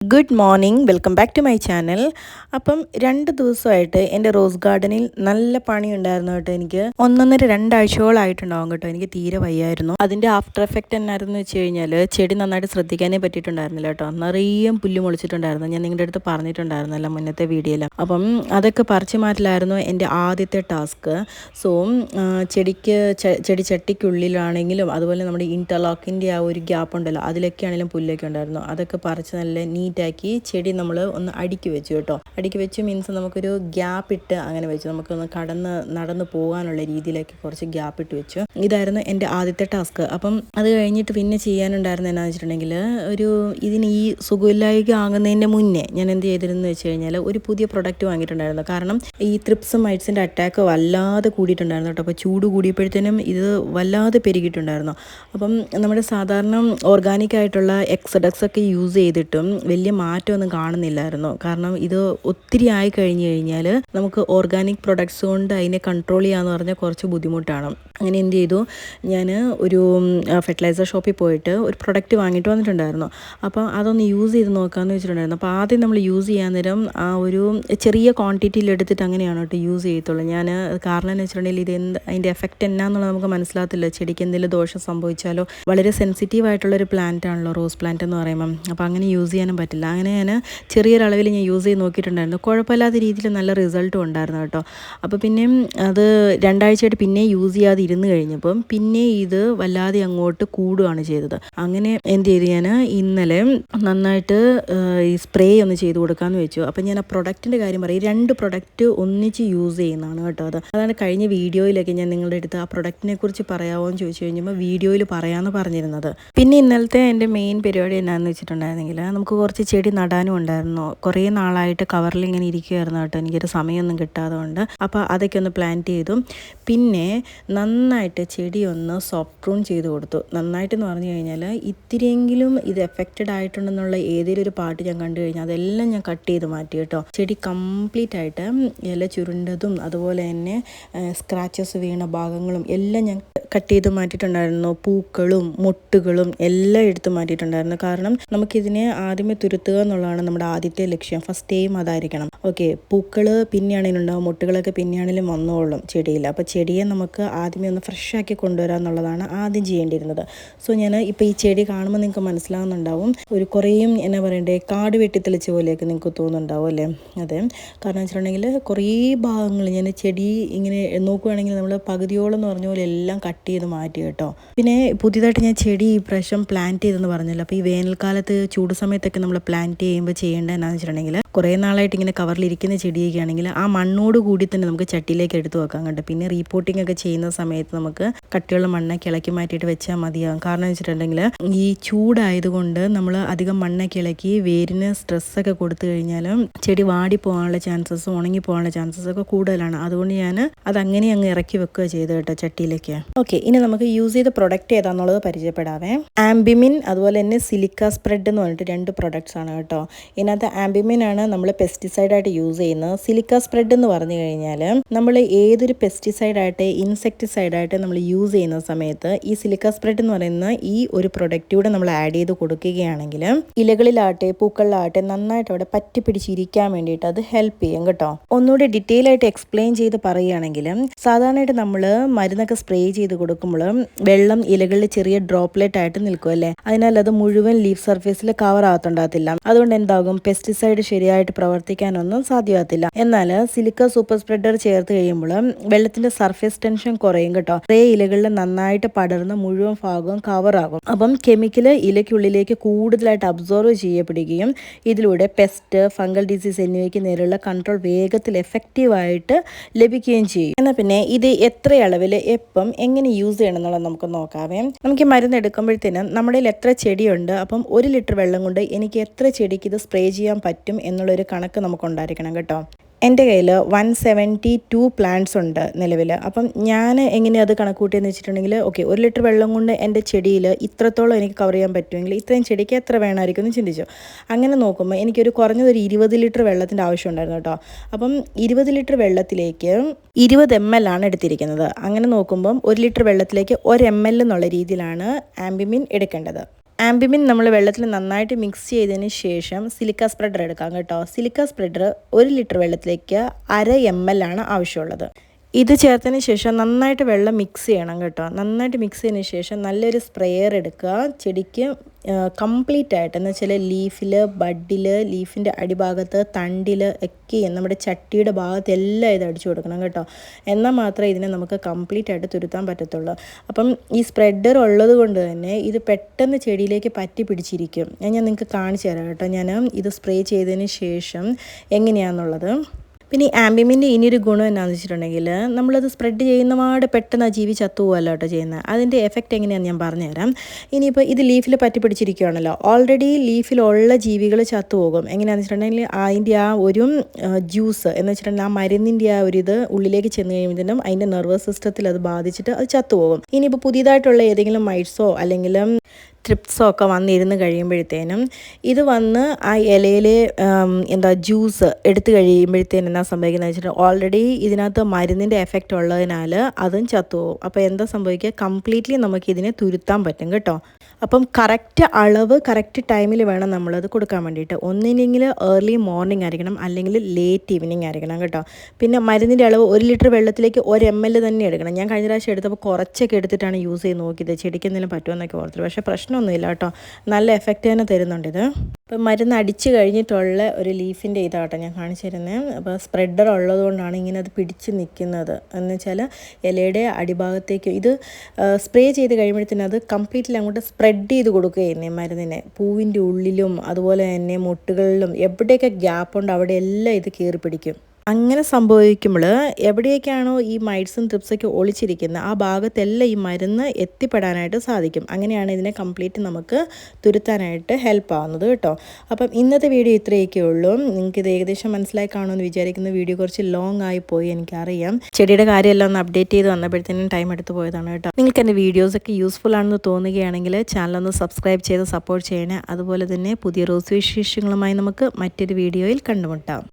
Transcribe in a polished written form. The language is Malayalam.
Good morning, welcome back to my channel. അപ്പം 2 ദിവസമായിട്ട് എൻ്റെ റോസ് ഗാർഡനിൽ നല്ല പണി ഉണ്ടായിരുന്നു കേട്ടോ. എനിക്ക് 1.5-2 ആഴ്ചകളായിട്ടുണ്ടാവും കേട്ടോ. എനിക്ക് തീരെ വയ്യായിരുന്നു. അതിൻ്റെ ആഫ്റ്റർ എഫക്റ്റ് എന്നായിരുന്നു വെച്ച് കഴിഞ്ഞാൽ ചെടി നന്നായിട്ട് ശ്രദ്ധിക്കാനേ പറ്റിയിട്ടുണ്ടായിരുന്നില്ല കേട്ടോ. നിറയെ പുല്ല് മുളിച്ചിട്ടുണ്ടായിരുന്നു. ഞാൻ നിങ്ങളുടെ അടുത്ത് പറഞ്ഞിട്ടുണ്ടായിരുന്നല്ലോ മുന്നത്തെ വീഡിയോയിൽ. അപ്പം അതൊക്കെ പറിച്ചു മാറ്റലായിരുന്നു എൻ്റെ ആദ്യത്തെ ടാസ്ക്. സോ ചെടി ചട്ടിക്കുള്ളിലാണെങ്കിലും അതുപോലെ നമ്മുടെ ഇൻ്റർലോക്കിൻ്റെ ആ ഒരു ഗ്യാപ്പ് ഉണ്ടല്ലോ, അതിലൊക്കെ ആണെങ്കിലും പുല്ലൊക്കെ ഉണ്ടായിരുന്നു. അതൊക്കെ പറിച്ച് നല്ല നീറ്റാക്കി ചെടി നമ്മൾ ഒന്ന് അടുക്കി വെച്ചു കേട്ടോ. അടുക്കി വെച്ച് മീൻസ് നമുക്കൊരു ഗ്യാപ്പ് ഇട്ട് അങ്ങനെ വെച്ചു. നമുക്കൊന്ന് നടന്ന് പോകാനുള്ള രീതിയിലേക്ക് കുറച്ച് ഗ്യാപ്പ് ഇട്ട് വെച്ചു. ഇതായിരുന്നു എൻ്റെ ആദ്യത്തെ ടാസ്ക്. അപ്പം അത് കഴിഞ്ഞിട്ട് പിന്നെ ചെയ്യാനുണ്ടായിരുന്നത് എന്നാന്ന് വെച്ചിട്ടുണ്ടെങ്കിൽ, ഈ സുഖമില്ലായ്ക ആകുന്നതിൻ്റെ മുന്നേ ഞാൻ എന്ത് ചെയ്തിരുന്നു വെച്ച് കഴിഞ്ഞാൽ ഒരു പുതിയ പ്രൊഡക്റ്റ് വാങ്ങിയിട്ടുണ്ടായിരുന്നു. കാരണം ഈ ത്രിപ്സും മൈറ്റ്സിൻ്റെ അറ്റാക്ക് വല്ലാതെ കൂടിയിട്ടുണ്ടായിരുന്നു കേട്ടോ. അപ്പോൾ ചൂട് കൂടിയപ്പോഴത്തേനും ഇത് വല്ലാതെ പെരുകിയിട്ടുണ്ടായിരുന്നു. അപ്പം നമ്മുടെ സാധാരണ ഓർഗാനിക് ആയിട്ടുള്ള എക്സഡക്സ് ഒക്കെ യൂസ് ചെയ്തിട്ടും വലിയ മാറ്റമൊന്നും കാണുന്നില്ലായിരുന്നു. കാരണം ഇത് ഒത്തിരി ആയി കഴിഞ്ഞു കഴിഞ്ഞാൽ നമുക്ക് ഓർഗാനിക് പ്രൊഡക്ട്സ് കൊണ്ട് അതിനെ കൺട്രോൾ ചെയ്യാന്ന് പറഞ്ഞാൽ കുറച്ച് ബുദ്ധിമുട്ടാണ്. അങ്ങനെ എന്ത് ചെയ്തു, ഞാൻ ഒരു ഫെർട്ടിലൈസർ ഷോപ്പിൽ പോയിട്ട് ഒരു പ്രൊഡക്റ്റ് വാങ്ങിയിട്ട് വന്നിട്ടുണ്ടായിരുന്നു. അപ്പോൾ അതൊന്ന് യൂസ് ചെയ്ത് നോക്കാമെന്ന് വെച്ചിട്ടുണ്ടായിരുന്നു. അപ്പോൾ ആദ്യം നമ്മൾ യൂസ് ചെയ്യാൻ നേരം ആ ഒരു ചെറിയ ക്വാണ്ടിറ്റിയിൽ എടുത്തിട്ട് അങ്ങനെയാണ് കേട്ടോ യൂസ് ചെയ്യത്തുള്ളൂ. കാരണം എന്ന് വെച്ചിട്ടുണ്ടെങ്കിൽ അതിൻ്റെ എഫക്റ്റ് എന്നാന്നുള്ളത് നമുക്ക് മനസ്സിലാകത്തില്ല. ചെടിക്ക് എന്തെങ്കിലും ദോഷം സംഭവിച്ചാലോ. വളരെ സെൻസിറ്റീവ് ആയിട്ടുള്ളൊരു പ്ലാന്റ് ആണല്ലോ റോസ് പ്ലാന്റ് എന്ന് പറയുമ്പം. അപ്പോൾ അങ്ങനെ യൂസ് ചെയ്യാനും പറ്റില്ല. അങ്ങനെ ഞാൻ ചെറിയൊരളവിൽ ഞാൻ യൂസ് ചെയ്ത് നോക്കിയിട്ടുണ്ടായിരുന്നു. കുഴപ്പമില്ലാത്ത രീതിയിൽ നല്ല റിസൾട്ടും ഉണ്ടായിരുന്നു കേട്ടോ. അപ്പോൾ പിന്നെയും അത് 2 ആഴ്ചയായിട്ട് പിന്നെ യൂസ് ചെയ്യാതെ ഇരുന്ന് കഴിഞ്ഞപ്പം പിന്നെ ഇത് വല്ലാതെ അങ്ങോട്ട് കൂടുകയാണ് ചെയ്തത്. അങ്ങനെ എന്ത് ചെയ്തു, ഞാൻ ഇന്നലെ നന്നായിട്ട് ഈ സ്പ്രേ ഒന്ന് ചെയ്ത് കൊടുക്കാമെന്ന് വെച്ചു. അപ്പം ഞാൻ ആ പ്രൊഡക്റ്റിൻ്റെ കാര്യം പറയും. 2 പ്രൊഡക്റ്റ് ഒന്നിച്ച് യൂസ് ചെയ്യുന്നതാണ് കേട്ടോ. അതാണ് കഴിഞ്ഞ വീഡിയോയിലൊക്കെ ഞാൻ നിങ്ങളുടെ അടുത്ത് ആ പ്രൊഡക്റ്റിനെ കുറിച്ച് പറയാമോ എന്ന് ചോദിച്ചു കഴിഞ്ഞപ്പോൾ വീഡിയോയിൽ പറയാമെന്ന് പറഞ്ഞിരുന്നത്. പിന്നെ ഇന്നലത്തെ എൻ്റെ മെയിൻ പരിപാടി എന്നാന്ന് വെച്ചിട്ടുണ്ടായിരുന്നെങ്കിൽ, നമുക്ക് കുറച്ച് ചെടി നടാനും ഉണ്ടായിരുന്നു. കുറേ നാളായിട്ട് കവറിൽ ഇങ്ങനെ ഇരിക്കുമായിരുന്നു കേട്ടോ. എനിക്കൊരു സമയമൊന്നും കിട്ടാതെ കൊണ്ട്. അപ്പോൾ അതൊക്കെ ഒന്ന് പ്ലാന്റ് ചെയ്തു. പിന്നെ നന്നായിട്ട് ചെടി ഒന്ന് സോഫ്റ്റ് പ്രൂൺ ചെയ്ത് കൊടുത്തു. നന്നായിട്ടെന്ന് പറഞ്ഞു കഴിഞ്ഞാൽ ഇത്തിരിയെങ്കിലും ഇത് എഫക്റ്റഡ് ആയിട്ടുണ്ടെന്നുള്ള ഏതെങ്കിലും ഒരു പാർട്ട് ഞാൻ കണ്ടു കഴിഞ്ഞാൽ അതെല്ലാം ഞാൻ കട്ട് ചെയ്ത് മാറ്റി കേട്ടോ. ചെടി കംപ്ലീറ്റ് ആയിട്ട് ഇല ചുരുണ്ടതും അതുപോലെ തന്നെ സ്ക്രാച്ചസ് വീണ ഭാഗങ്ങളും എല്ലാം ഞാൻ കട്ട് ചെയ്ത് മാറ്റിയിട്ടുണ്ടായിരുന്നു. പൂക്കളും മൊട്ടുകളും എല്ലാം എടുത്ത് മാറ്റിയിട്ടുണ്ടായിരുന്നു. കാരണം നമുക്കിതിനെ ആദ്യമേ തുരുത്തുക എന്നുള്ളതാണ് നമ്മുടെ ആദ്യത്തെ ലക്ഷ്യം. ഫസ്റ്റ് എയിം അതായിരിക്കണം. ഓക്കെ, പൂക്കൾ പിന്നെയാണെങ്കിലും ഉണ്ടാവും, മൊട്ടുകളൊക്കെ പിന്നെയാണെങ്കിലും വന്നോളും ചെടിയിൽ. അപ്പോൾ ചെടിയെ നമുക്ക് ആദ്യമേ ഒന്ന് ഫ്രഷാക്കി കൊണ്ടുവരിക എന്നുള്ളതാണ് ആദ്യം ചെയ്യേണ്ടിയിരുന്നത്. സോ ഞാൻ ഇപ്പോൾ ഈ ചെടി കാണുമ്പോൾ നിങ്ങൾക്ക് മനസ്സിലാവുന്നുണ്ടാവും, ഒരു കുറേയും എന്നാ പറയണ്ടേ, കാട് വെട്ടിത്തെളിച്ച പോലെയൊക്കെ നിങ്ങൾക്ക് തോന്നുന്നുണ്ടാവും അല്ലേ. അതെ, കാരണം വെച്ചിട്ടുണ്ടെങ്കിൽ കുറേ ഭാഗങ്ങൾ ഞാൻ ചെടി ഇങ്ങനെ നോക്കുകയാണെങ്കിൽ നമ്മൾ പകുതിയോളം എന്ന് പറഞ്ഞ പോലെ എല്ലാം കട്ട് ചെയ്ത് മാറ്റി കേട്ടോ. പിന്നെ പുതിയതായിട്ട് ഞാൻ ചെടി ഈ പ്രാവശ്യം പ്ലാന്റ് ചെയ്തെന്ന് പറഞ്ഞല്ലോ. അപ്പോൾ ഈ വേനൽക്കാലത്ത് ചൂട് സമയത്തൊക്കെ നമ്മൾ പ്ലാന്റ് ചെയ്യുമ്പോൾ ചെയ്യേണ്ടത് എന്നാന്ന് വെച്ചിട്ടുണ്ടെങ്കിൽ, കുറേ നാളായിട്ട് ഇങ്ങനെ കവറിലിരിക്കുന്ന ചെടിയൊക്കെ ആണെങ്കിൽ ആ മണ്ണോട് കൂടി തന്നെ നമുക്ക് ചട്ടിയിലേക്ക് എടുത്ത് വെക്കാം കേട്ടോ. പിന്നെ റീപോട്ടിംഗ് ഒക്കെ ചെയ്യുന്ന സമയത്ത് നമുക്ക് കട്ടിയുള്ള മണ്ണൊക്കെ ഇളക്കി മാറ്റിയിട്ട് വെച്ചാൽ മതിയാകും. കാരണം വെച്ചിട്ടുണ്ടെങ്കിൽ ഈ ചൂടായതുകൊണ്ട് നമ്മൾ അധികം മണ്ണൊക്കെ ഇളക്കി വേരിന് സ്ട്രെസ്സൊക്കെ കൊടുത്തു കഴിഞ്ഞാലും ചെടി വാടി പോകാനുള്ള ചാൻസസും ഉണങ്ങി പോകാനുള്ള ചാൻസസ് ഒക്കെ കൂടുതലാണ്. അതുകൊണ്ട് ഞാൻ അതങ്ങനെ അങ്ങ് ഇറക്കി വെക്കുക ചെയ്ത് കേട്ടോ ചട്ടിയിലേക്ക്. ഓക്കെ, ഇനി നമുക്ക് യൂസ് ചെയ്ത പ്രൊഡക്റ്റ് ഏതാണെന്നുള്ളത് പരിചയപ്പെടാവേ. ആംബിമിൻ അതുപോലെ തന്നെ സിലിക്ക സ്പ്രെഡ് എന്ന് പറഞ്ഞിട്ട് 2 പ്രൊഡക്ട്സ് ആണ് കേട്ടോ. ഇതിനകത്ത് ആംബിമിൻ ആണ് നമ്മൾ പെസ്റ്റിസൈഡായിട്ട് യൂസ് ചെയ്യുന്നത്. സിലിക്ക സ്പ്രെഡ് എന്ന് പറഞ്ഞു കഴിഞ്ഞാൽ നമ്മൾ ഏതൊരു പെസ്റ്റിസൈഡായിട്ട് ഇൻസെക്ടിസൈഡായിട്ട് നമ്മൾ യൂസ് ചെയ്യുന്ന സമയത്ത് ഈ സിലിക്ക സ്പ്രെഡ് എന്ന് പറയുന്ന ഈ ഒരു പ്രൊഡക്റ്റ് കൂടെ നമ്മൾ ആഡ് ചെയ്ത് കൊടുക്കുകയാണെങ്കിൽ ഇലകളിലാട്ടെ പൂക്കളിലാട്ടെ നന്നായിട്ട് അവിടെ പറ്റി പിടിച്ചിരിക്കാൻ വേണ്ടിയിട്ട് അത് ഹെൽപ്പ് ചെയ്യും കേട്ടോ. ഒന്നുകൂടി ഡീറ്റെയിൽ ആയിട്ട് എക്സ്പ്ലെയിൻ ചെയ്ത് പറയുകയാണെങ്കിൽ, സാധാരണയായിട്ട് നമ്മൾ മരുന്നൊക്കെ സ്പ്രേ ചെയ്ത് കൊടുക്കുമ്പോൾ വെള്ളം ഇലകളിൽ ചെറിയ ഡ്രോപ്ലെറ്റ് ആയിട്ട് നിൽക്കും അല്ലേ. അതിനാൽ അത് മുഴുവൻ ലീഫ് സർഫേസിൽ കവർ ആകത്തുണ്ടാകത്തില്ല. അതുകൊണ്ട് എന്താകും, പെസ്റ്റിസൈഡ് ശരിയായിട്ട് പ്രവർത്തിക്കാനൊന്നും സാധ്യമാകത്തില്ല. എന്നാൽ സിലിക്ക സൂപ്പർ സ്പ്രെഡർ ചേർത്ത് കഴിയുമ്പോൾ വെള്ളത്തിന്റെ സർഫേസ് ടെൻഷൻ കുറയും കേട്ടോ. കുറേ ഇലകളിൽ നന്നായിട്ട് പടർന്ന് മുഴുവൻ ഭാഗവും കവർ ആകും. അപ്പം കെമിക്കല് ഇലയ്ക്കുള്ളിലേക്ക് കൂടുതലായിട്ട് അബ്സോർവ് ചെയ്യപ്പെടുകയും ഇതിലൂടെ പെസ്റ്റ്, ഫംഗൽ ഡിസീസ് എന്നിവയ്ക്ക് നേരെയുള്ള കൺട്രോൾ വേഗത്തിൽ എഫക്റ്റീവായിട്ട് ലഭിക്കുകയും ചെയ്യും. എന്നാൽ പിന്നെ ഇത് എത്ര അളവിൽ എപ്പം എങ്ങനെ യൂസ് ചെയ്യണം എന്നുള്ളത് നമുക്ക് നോക്കാവേ. നമുക്ക് മരുന്ന് എടുക്കുമ്പോഴത്തേനും നമ്മുടെ എത്ര ചെടിയുണ്ട്, അപ്പം 1 ലിറ്റർ വെള്ളം കൊണ്ട് എനിക്ക് എത്ര ചെടിക്ക് ഇത് സ്പ്രേ ചെയ്യാൻ പറ്റും എന്നുള്ളൊരു കണക്ക് നമുക്ക് ഉണ്ടായിരിക്കണം കേട്ടോ. എൻ്റെ കയ്യിൽ 172 പ്ലാന്റ്സ് ഉണ്ട് നിലവിൽ. അപ്പം ഞാൻ എങ്ങനെയാണ് അത് കണക്ക് കൂട്ടിയെന്ന് വെച്ചിട്ടുണ്ടെങ്കിൽ, ഓക്കെ, 1 ലിറ്റർ വെള്ളം കൊണ്ട് എൻ്റെ ചെടിയിൽ ഇത്രത്തോളം എനിക്ക് കവർ ചെയ്യാൻ പറ്റുമെങ്കിൽ ഇത്രയും ചെടിക്ക് എത്ര വേണമായിരിക്കും എന്ന് ചിന്തിച്ചു. അങ്ങനെ നോക്കുമ്പോൾ എനിക്കൊരു കുറഞ്ഞതൊരു 20 ലിറ്റർ വെള്ളത്തിൻ്റെ ആവശ്യം ഉണ്ടായിരുന്നു കേട്ടോ. അപ്പം 20 ലിറ്റർ വെള്ളത്തിലേക്ക് 20 ml ആണ് എടുത്തിരിക്കുന്നത്. അങ്ങനെ നോക്കുമ്പം 1 ലിറ്റർ വെള്ളത്തിലേക്ക് 1 ml എന്നുള്ള രീതിയിലാണ് ആംബിമിൻ എടുക്കേണ്ടത്. ആംബിമിൻ നമ്മൾ വെള്ളത്തിൽ നന്നായിട്ട് മിക്സ് ചെയ്തതിന് ശേഷം സിലിക്ക സ്പ്രെഡർ എടുക്കാം കേട്ടോ. സിലിക്ക സ്പ്രെഡർ 1 ലിറ്റർ വെള്ളത്തിലേക്ക് 1/2 ml ആണ് ആവശ്യമുള്ളത്. ഇത് ചേർത്തതിന് ശേഷം നന്നായിട്ട് വെള്ളം മിക്സ് ചെയ്യണം കേട്ടോ. നന്നായിട്ട് മിക്സ് ചെയ്തതിന് ശേഷം നല്ലൊരു സ്പ്രെയർ എടുക്കുക. ചെടിക്ക് കംപ്ലീറ്റ് ആയിട്ട് എന്ന് വെച്ചാൽ ലീഫിൽ, ബഡിൽ, ലീഫിൻ്റെ അടിഭാഗത്ത്, തണ്ടിൽ ഒക്കെ നമ്മുടെ ചട്ടിയുടെ ഭാഗത്ത് എല്ലാം ഇത് അടിച്ചു കൊടുക്കണം കേട്ടോ. എന്നാൽ മാത്രമേ ഇതിനെ നമുക്ക് കംപ്ലീറ്റ് ആയിട്ട് തുരുത്താൻ പറ്റത്തുള്ളൂ. അപ്പം ഈ സ്പ്രെഡർ ഉള്ളത് കൊണ്ട് തന്നെ ഇത് പെട്ടെന്ന് ചെടിയിലേക്ക് പറ്റി പിടിച്ചിരിക്കും. ഞാൻ നിങ്ങൾക്ക് കാണിച്ചു തരാം കേട്ടോ. ഞാൻ ഇത് സ്പ്രേ ചെയ്തതിന് ശേഷം എങ്ങനെയാണെന്നുള്ളത്. പിന്നെ ഈ ആംബിമിൻ്റെ ഇനിയൊരു ഗുണം എന്നാന്ന് വെച്ചിട്ടുണ്ടെങ്കിൽ നമ്മളത് സ്പ്രെഡ് ചെയ്യുന്നപാട് പെട്ടെന്ന് ആ ജീവി ചത്തുപോകല്ലോ കേട്ടോ ചെയ്യുന്നത്. അതിൻ്റെ എഫക്റ്റ് എങ്ങനെയാണെന്ന് ഞാൻ പറഞ്ഞുതരാം. ഇനിയിപ്പോൾ ഇത് ലീഫിൽ പറ്റി പിടിച്ചിരിക്കുകയാണല്ലോ, ഓൾറെഡി ലീഫിലുള്ള ജീവികൾ ചത്തുപോകും. എങ്ങനെയാണെന്ന് വെച്ചിട്ടുണ്ടെങ്കിൽ അതിൻ്റെ ആ ഒരു ജ്യൂസ് എന്ന് വെച്ചിട്ടുണ്ടെങ്കിൽ ആ മരുന്നിൻ്റെ ആ ഒരു ഇത് ഉള്ളിലേക്ക് ചെന്ന് കഴിയുമ്പോഴത്തേനും അതിൻ്റെ നെർവസ് സിസ്റ്റത്തിൽ അത് ബാധിച്ചിട്ട് അത് ചത്തുപോകും. ഇനിയിപ്പോൾ പുതിയതായിട്ടുള്ള ഏതെങ്കിലും മൈറ്റ്സോ അല്ലെങ്കിൽ ത്രിപ്സോ ഒക്കെ വന്നിരുന്ന് കഴിയുമ്പോഴത്തേനും ഇത് വന്ന് ആ ഇലയിൽ ജ്യൂസ് എടുത്ത് കഴിയുമ്പോഴത്തേനും എന്താ സംഭവിക്കുന്നത് വെച്ചിട്ട് ഓൾറെഡി ഇതിനകത്ത് മരുന്നിൻ്റെ എഫക്റ്റ് ഉള്ളതിനാൽ അതും ചത്തുപോകും. അപ്പോൾ എന്താ സംഭവിക്കുക, കംപ്ലീറ്റ്ലി നമുക്കിതിനെ തുരുത്താൻ പറ്റും കേട്ടോ. അപ്പം കറക്റ്റ് അളവ് കറക്റ്റ് ടൈമിൽ വേണം നമ്മളത് കൊടുക്കാൻ വേണ്ടിയിട്ട്. ഒന്നില്ലെങ്കിൽ ഏർലി മോർണിംഗ് ആയിരിക്കണം, അല്ലെങ്കിൽ ലേറ്റ് ഈവനിങ് ആയിരിക്കണം കേട്ടോ. പിന്നെ മരുന്നിൻ്റെ അളവ് 1 ലിറ്റർ വെള്ളത്തിലേക്ക് 1 ml തന്നെ എടുക്കണം. ഞാൻ കഴിഞ്ഞ പ്രാവശ്യം എടുത്തപ്പോൾ കുറച്ചൊക്കെ എടുത്തിട്ടാണ് യൂസ് ചെയ്ത് നോക്കിയത്, ചെടിക്ക് എന്തെങ്കിലും പറ്റുമെന്നൊക്കെ ഓർത്തത്. പക്ഷേ പ്രശ്നമൊന്നുമില്ല കേട്ടോ, നല്ല എഫക്റ്റ് തന്നെ തരുന്നുണ്ട് ഇത്. ഇപ്പം മരുന്ന് അടിച്ച് കഴിഞ്ഞിട്ടുള്ള ഒരു ലീഫിൻ്റെ ഇതാട്ടോ ഞാൻ കാണിച്ചു തരുന്നത്. അപ്പോൾ സ്പ്രെഡർ ഉള്ളതുകൊണ്ടാണ് ഇങ്ങനെ അത് പിടിച്ച് നിൽക്കുന്നത്. എന്ന് വെച്ചാൽ ഇലയുടെ അടിഭാഗത്തേക്ക് ഇത് സ്പ്രേ ചെയ്ത് കഴിയുമ്പോഴത്തേനും അത് കംപ്ലീറ്റ്ലി അങ്ങോട്ട് സ്പ്രെഡ് ചെയ്ത് കൊടുക്കുകയായിരുന്നേ മരുന്നിനെ. പൂവിൻ്റെ ഉള്ളിലും അതുപോലെ തന്നെ മുട്ടുകളിലും എവിടെയൊക്കെ ഗ്യാപ്പുണ്ട് അവിടെ എല്ലാം ഇത് കയറി പിടിക്കും. അങ്ങനെ സംഭവിക്കുമ്പോൾ എവിടെയൊക്കെയാണോ ഈ മൈറ്റ്സും ത്രിപ്സൊക്കെ ഒളിച്ചിരിക്കുന്നത് ആ ഭാഗത്തെല്ലാം ഈ മരുന്ന് എത്തിപ്പെടാനായിട്ട് സാധിക്കും. അങ്ങനെയാണ് ഇതിനെ കംപ്ലീറ്റ് നമുക്ക് തുരുത്താനായിട്ട് ഹെൽപ്പ് ആവുന്നത് കേട്ടോ. അപ്പം ഇന്നത്തെ വീഡിയോ ഇത്രയൊക്കെ ഉള്ളൂ. നിങ്ങൾക്കിത് ഏകദേശം മനസ്സിലായി കാണുമെന്ന് വിചാരിക്കുന്ന. വീഡിയോ കുറച്ച് ലോങ് ആയിപ്പോയി എനിക്കറിയാം. ചെടിയുടെ കാര്യമെല്ലാം ഒന്ന് അപ്ഡേറ്റ് ചെയ്ത് വന്നപ്പോഴത്തേനും ടൈം എടുത്ത് പോയതാണ് കേട്ടോ. നിങ്ങൾക്ക് എൻ്റെ വീഡിയോസൊക്കെ യൂസ്ഫുൾ ആണെന്ന് തോന്നുകയാണെങ്കിൽ ചാനലൊന്ന് സബ്സ്ക്രൈബ് ചെയ്ത് സപ്പോർട്ട് ചെയ്യണേ. അതുപോലെ തന്നെ പുതിയ റോസ് വിശേഷങ്ങളുമായി നമുക്ക് മറ്റൊരു വീഡിയോയിൽ കണ്ടുമുട്ടാം.